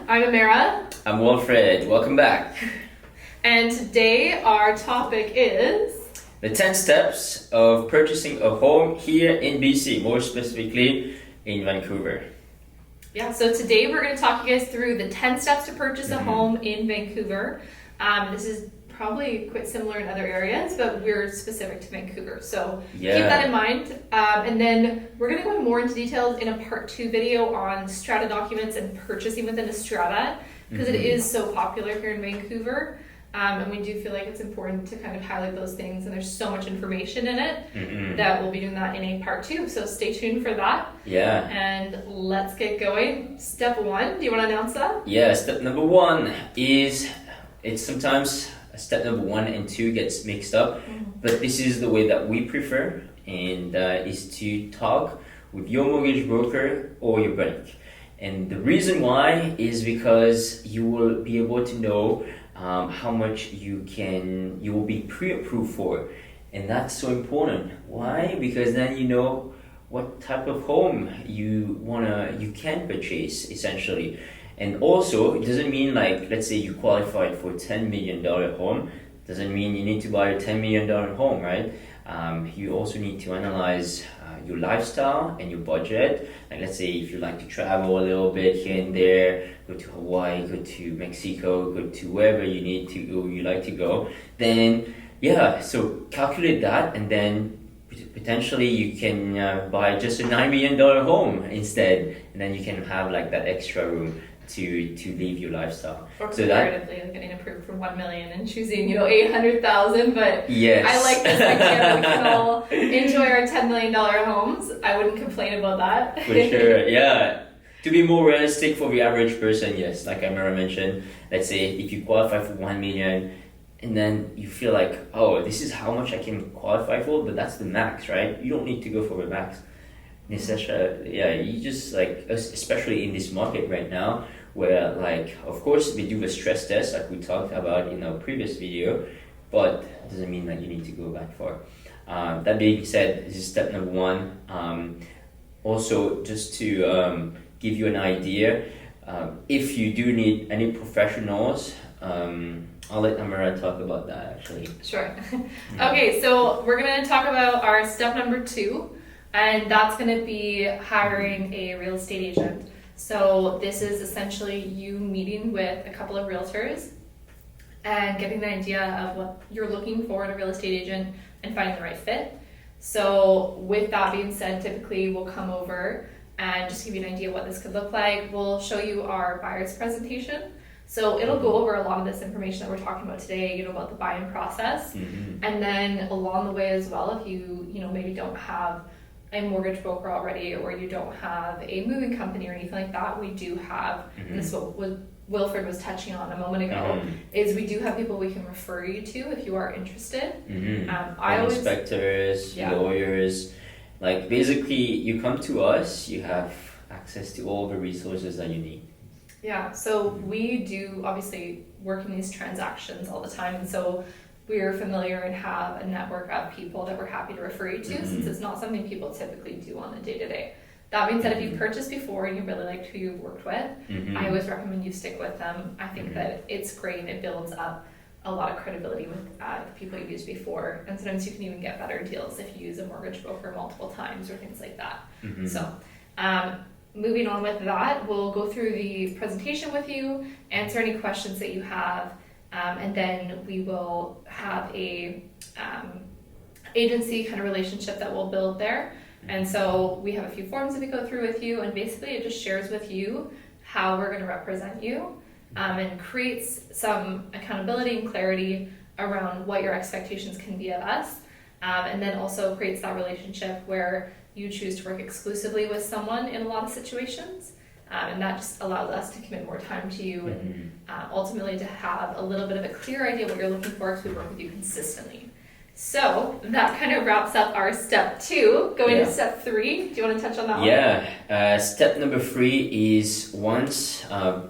I'm Amira. I'm Wilfred. Welcome back. And today our topic is The 10 steps of purchasing a home here in BC, more specifically in Vancouver. Yeah, so today we're going to talk you guys through the 10 steps to purchase a home in Vancouver. This is probably quite similar in other areas, but we're specific to Vancouver. So keep that in mind. And then we're going to go more into details in a part 2 video on strata documents and purchasing within a strata, because it is so popular here in Vancouver. And we do feel like it's important to kind of highlight those things, and there's so much information in it that we'll be doing that in a part 2. So stay tuned for that. Yeah. And let's get going. Step 1, do you want to announce that? Yeah, step number 1 is, it's sometimes step number 1 and 2 gets mixed up, but this is the way that we prefer, and is to talk with your mortgage broker or your bank. And the reason why is because you will be able to know how much you will be pre-approved for, and that's so important. Why? Because then you know what type of home you can purchase essentially. And also, it doesn't mean, like, let's say you qualified for $10 million home, doesn't mean you need to buy a $10 million home, right? You also need to analyze your lifestyle and your budget. Like, let's say if you like to travel a little bit here and there, go to Hawaii, go to Mexico, go to wherever you like to go, then so calculate that, and then potentially you can buy just a $9 million home instead, and then you can have like that extra room to live your lifestyle. Or comparatively, like getting approved for $1 million and choosing, $800,000. But yes. I like this idea that we can all enjoy our $10 million homes. I wouldn't complain about that. For sure, yeah. To be more realistic for the average person, yes, like Amira mentioned, let's say if you qualify for $1 million, and then you feel like, oh, this is how much I can qualify for, but that's the max, right? You don't need to go for the max. You just, like, especially in this market right now, where, like, of course we do a stress test like we talked about in our previous video, but it doesn't mean that you need to go that far. That being said, this is step number 1. Also, just to give you an idea, if you do need any professionals, I'll let Amira talk about that actually. Sure. Okay, so we're going to talk about our step number 2, and that's going to be hiring a real estate agent. So this is essentially you meeting with a couple of realtors and getting an idea of what you're looking for in a real estate agent and finding the right fit. So with that being said, typically we'll come over and just give you an idea of what this could look like. We'll show you our buyer's presentation. So it'll go over a lot of this information that we're talking about today, about the buying process. And then along the way as well, if you maybe don't have a mortgage broker already, or you don't have a moving company or anything like that, we do have, and this is what Wilfred was touching on a moment ago, is we do have people we can refer you to if you are interested. Inspectors, lawyers, like basically you come to us, you have access to all the resources that you need. Yeah, so we do obviously work in these transactions all the time, and so we're familiar and have a network of people that we're happy to refer you to, since it's not something people typically do on the day-to-day. That being said, if you've purchased before and you really liked who you've worked with, I always recommend you stick with them. I think that it's great. It builds up a lot of credibility with the people you've used before, and sometimes you can even get better deals if you use a mortgage broker multiple times or things like that. So moving on with that, we'll go through the presentation with you, answer any questions that you have, and then we will have a agency kind of relationship that we'll build there. And so we have a few forms that we go through with you, and basically it just shares with you how we're going to represent you, and creates some accountability and clarity around what your expectations can be of us, and then also creates that relationship where you choose to work exclusively with someone in a lot of situations. And that just allows us to commit more time to you and ultimately to have a little bit of a clear idea what you're looking for, because we work with you consistently. So that kind of wraps up our step 2. Going to step 3. Do you want to touch on that one? Yeah. Step number 3 is once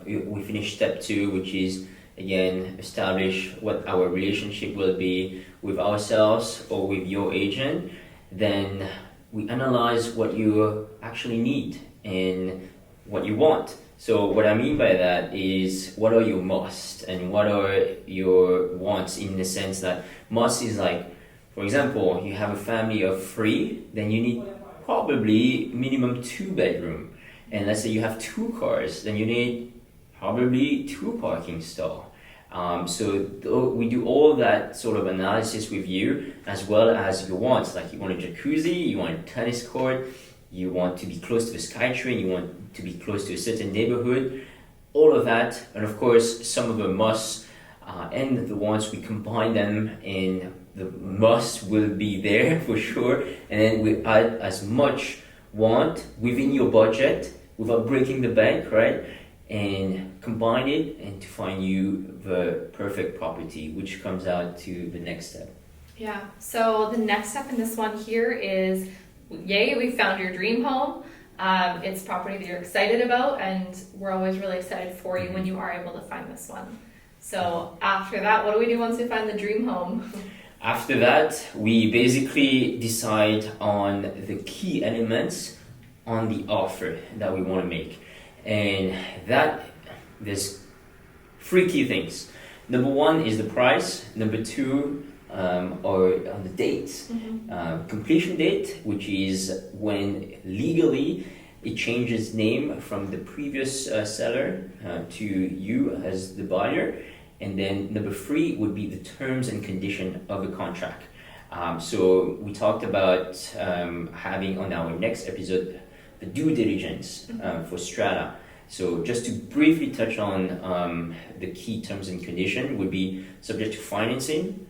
we finish step 2, which is, again, establish what our relationship will be with ourselves or with your agent, then we analyze what you actually need and what you want. So what I mean by that is what are your musts and what are your wants, in the sense that must is like, for example, you have a family of 3, then you need probably minimum 2 bedroom. And let's say you have 2 cars, then you need probably 2 parking stalls. We do all that sort of analysis with you, as well as your wants. Like you want a jacuzzi, you want a tennis court, you want to be close to the SkyTrain, you want to be close to a certain neighborhood, all of that. And of course, some of the musts and the wants, we combine them, and the must will be there for sure. And then we add as much want within your budget without breaking the bank, right? And combine it and to find you the perfect property, which comes out to the next step. Yeah, so the next step in this one here is, yay, we found your dream home. It's property that you're excited about, and we're always really excited for you when you are able to find this one. So after that, what do we do once we find the dream home? After that, we basically decide on the key elements on the offer that we want to make. And that, there's 3 key things. Number 1 is the price. Number 2, or on the date, completion date, which is when legally it changes name from the previous seller to you as the buyer. And then number 3 would be the terms and condition of the contract. So we talked about having on our next episode the due diligence for strata. So just to briefly touch on the key terms and condition would be subject to financing,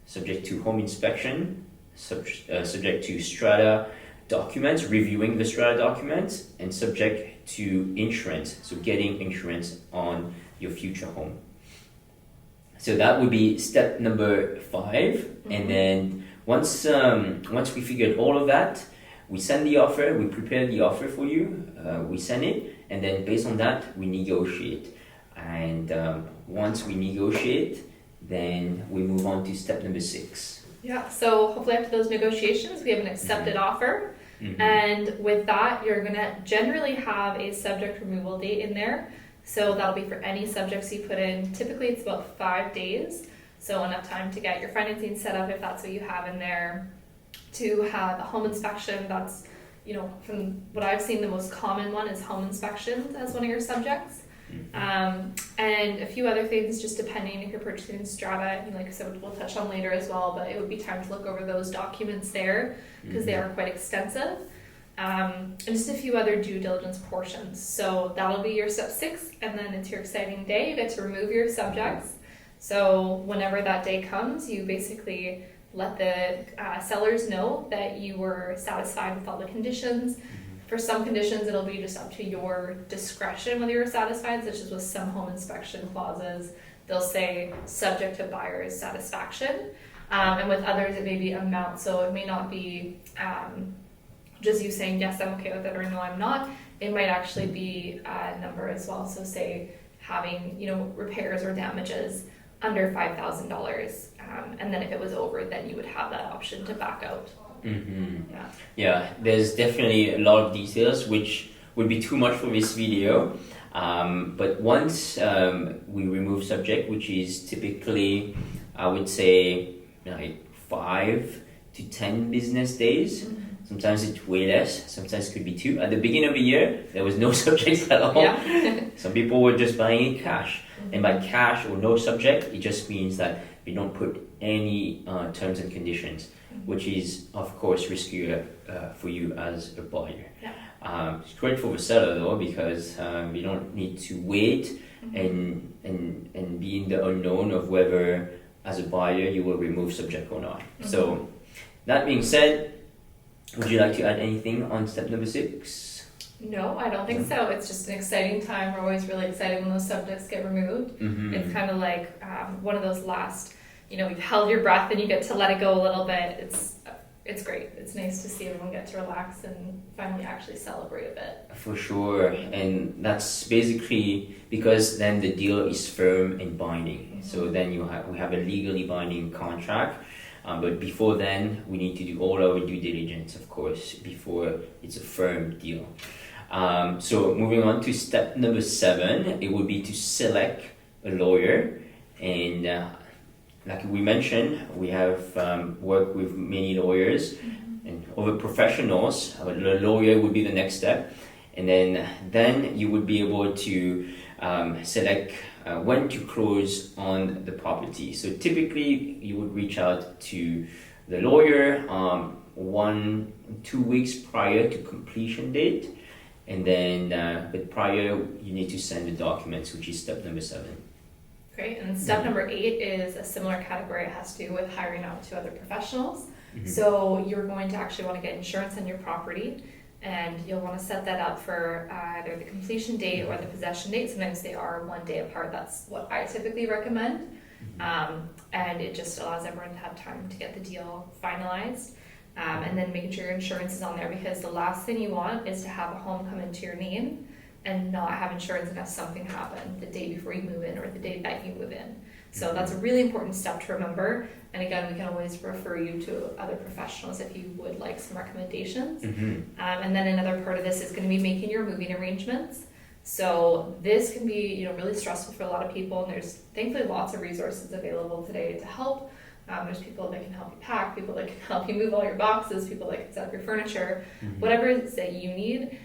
subject to home inspection, subject to strata documents, reviewing the strata documents, and subject to insurance, so getting insurance on your future home. So that would be step number 5. And then once we figured all of that, we send the offer, we prepare the offer for you, we send it, and then based on that, we negotiate. And once we negotiate, then we move on to step number 6. Yeah, so hopefully after those negotiations, we have an accepted offer. And with that, you're going to generally have a subject removal date in there. So that'll be for any subjects you put in. Typically, it's about 5 days. So enough time to get your financing set up if that's what you have in there. To have a home inspection, that's, from what I've seen, the most common one is home inspections as one of your subjects. And a few other things, just depending if you're purchasing strata, like I said, we'll touch on later as well, but it would be time to look over those documents there because they are quite extensive. And just a few other due diligence portions. So that'll be your step 6, and then it's your exciting day. You get to remove your subjects. So whenever that day comes, you basically let the sellers know that you were satisfied with all the conditions. For some conditions, it'll be just up to your discretion whether you're satisfied, such as with some home inspection clauses, they'll say subject to buyer's satisfaction. And with others, it may be amount, so it may not be just you saying, yes, I'm okay with it, or no, I'm not. It might actually be a number as well, so say having, repairs or damages under $5,000, and then if it was over, then you would have that option to back out. Yeah, there's definitely a lot of details which would be too much for this video, but once we remove subject, which is typically, I would say, like 5 to 10 business days. Sometimes it's way less, sometimes it could be 2. At the beginning of the year, there was no subjects at all. Some people were just buying it cash. And by cash or no subject, it just means that we don't put any terms and conditions, which is, of course, riskier for you as a buyer. It's great for the seller, though, because we don't need to wait and be in the unknown of whether, as a buyer, you will remove subject or not. So, that being said, would you like to add anything on step number 6? No, I don't think so. It's just an exciting time. We're always really excited when those subjects get removed. It's kind of like one of those last, you've held your breath and you get to let it go a little bit. It's great. It's nice to see everyone get to relax and finally actually celebrate a bit. For sure. And that's basically because then the deal is firm and binding. So then we have a legally binding contract. But before then, we need to do all our due diligence, of course, before it's a firm deal. So moving on to step number 7, it would be to select a lawyer. And like we mentioned, we have worked with many lawyers and other professionals. A lawyer would be the next step. And then you would be able to select when to close on the property. So typically you would reach out to the lawyer 1-2 weeks prior to completion date. And then, but prior, you need to send the documents, which is step number 7. Great. And step number 8 is a similar category. It has to do with hiring out to other professionals. So you're going to actually want to get insurance on your property, and you'll want to set that up for either the completion date or the possession date. Sometimes they are 1 day apart. That's what I typically recommend. And it just allows everyone to have time to get the deal finalized. And then making sure your insurance is on there, because the last thing you want is to have a home come into your name and not have insurance and have something happen the day before you move in or the day that you move in. So that's a really important step to remember. And again, we can always refer you to other professionals if you would like some recommendations. And then another part of this is going to be making your moving arrangements. So this can be, really stressful for a lot of people, and there's thankfully lots of resources available today to help. There's people that can help you pack, people that can help you move all your boxes, people that can set up your furniture, whatever it is that you need.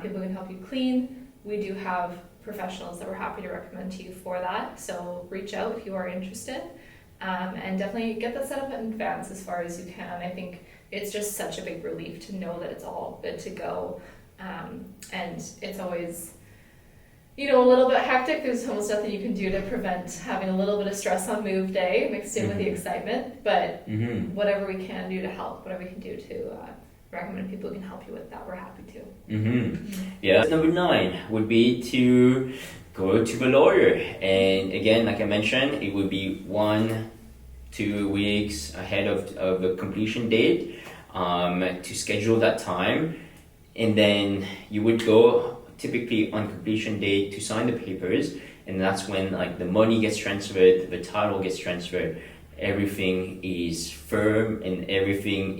People can help you clean. We do have professionals that we're happy to recommend to you for that. So reach out if you are interested, and definitely get that set up in advance as far as you can. I think it's just such a big relief to know that it's all good to go. And it's always a little bit hectic. There's almost nothing you can do to prevent having a little bit of stress on move day mixed in with the excitement, but whatever we can do to help, whatever we can do to recommend people who can help you with that, we're happy to. Yeah. Number 9 would be to go to the lawyer. And again, like I mentioned, it would be 1-2 weeks ahead of the completion date to schedule that time. And then you would go typically on completion date to sign the papers, and that's when the money gets transferred, the title gets transferred, everything is firm, and everything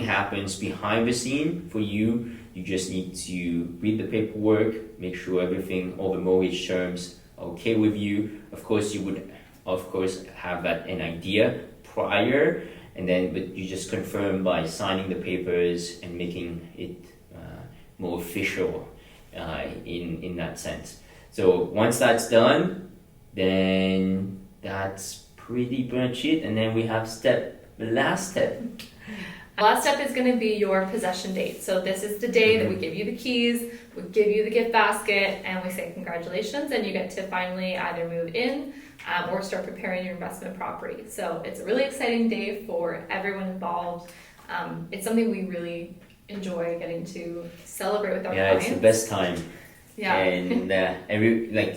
happens behind the scene for you. You just need to read the paperwork, make sure all the mortgage terms are okay with you. Of course, you would have an idea prior, but you just confirm by signing the papers and making it more official in that sense. So once that's done, then that's pretty much it. And then we have the last step. Last step is going to be your possession date. So this is the day that we give you the keys, we give you the gift basket, and we say congratulations, and you get to finally either move in or start preparing your investment property. So it's a really exciting day for everyone involved. It's something we really enjoy getting to celebrate with our clients. It's the best time. Yeah. And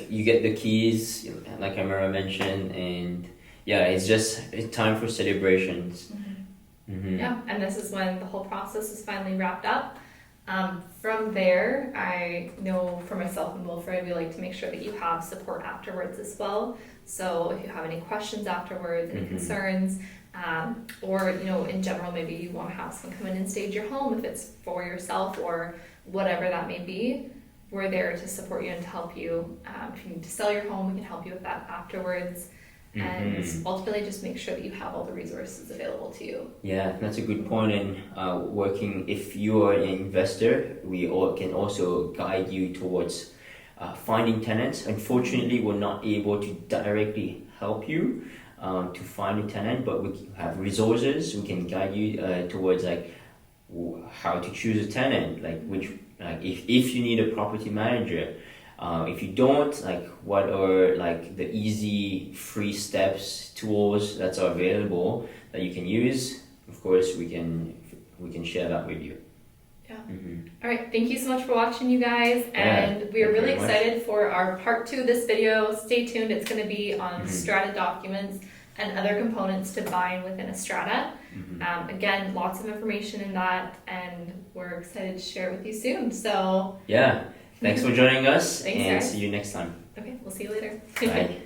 you get the keys, like Amara mentioned, and it's time for celebrations. Yeah, and this is when the whole process is finally wrapped up. From there, I know for myself and Wilfred, we like to make sure that you have support afterwards as well. So if you have any questions afterwards, any concerns, or in general, maybe you want to have someone come in and stage your home if it's for yourself or whatever that may be, we're there to support you and to help you. If you need to sell your home, we can help you with that afterwards. And ultimately just make sure that you have all the resources available to you. Yeah, that's a good point. And if you are an investor, we can also guide you towards finding tenants. Unfortunately, we're not able to directly help you to find a tenant, but we have resources. We can guide you towards how to choose a tenant, if you need a property manager. If you don't, what are the easy free steps, tools that are available that you can use? Of course, we can share that with you. Yeah. All right. Thank you so much for watching, you guys. And we are really excited for our part 2 of this video. Stay tuned. It's going to be on strata documents and other components to buying within a strata. Again, lots of information in that, and we're excited to share it with you soon. So yeah. Thanks for joining us. Thanks, and guys. See you next time. Okay, we'll see you later. Bye.